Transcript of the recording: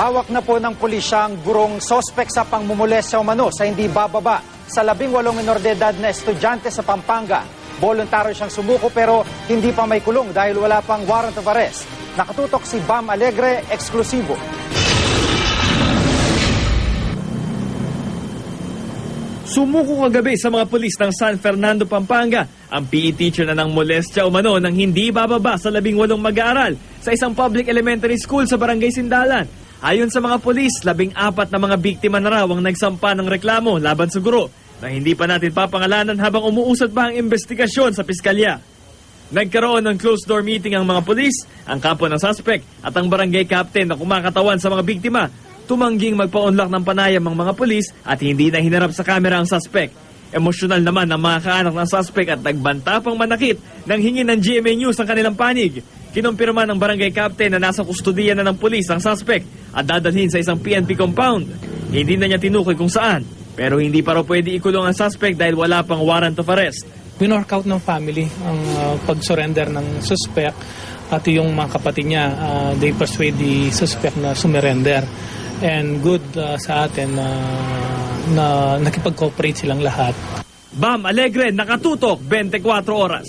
Hawak na po ng pulisya ang burong sospek sa pangmumulestya umano sa hindi bababa sa 18 minor de edad na estudyante sa Pampanga. Voluntaryo siyang sumuko pero hindi pa may kulong dahil wala pang warrant of arrest. Nakatutok si Bam Alegre, eksklusibo. Sumuko kagabi sa mga pulis ng San Fernando, Pampanga ang PE teacher na ng molestya umano nang hindi bababa sa 18 mag-aaral sa isang public elementary school sa Barangay Sindalan. Ayon sa mga pulis, 14 na mga biktima na raw ang nagsampa ng reklamo laban sa guro na hindi pa natin papangalanan habang umuusad pa ang investigasyon sa piskalya. Nagkaroon ng closed-door meeting ang mga pulis, ang kampo ng suspect at ang barangay captain na kumakatawan sa mga biktima. Tumangging magpa-unlock ng panayam ang mga pulis at hindi na hinarap sa kamera ang suspect. Emosyonal naman ang mga kaanak ng suspect at nagbanta pang manakit nang hingin ng GMA News ang kanilang panig. Kinumpirma ng barangay captain na nasa kustudiya na ng pulis ang suspect at dadalhin sa isang PNP compound. Hindi na niya tinukoy kung saan, pero hindi pa raw pwede ikulong ang suspect dahil wala pang warrant of arrest. Winork out ng family ang pag-surrender ng suspect at yung mga kapatid niya, they persuade the suspect na sumerender. And good sa atin na nakipag-cooperate silang lahat. Bam Alegre, nakatutok 24 oras.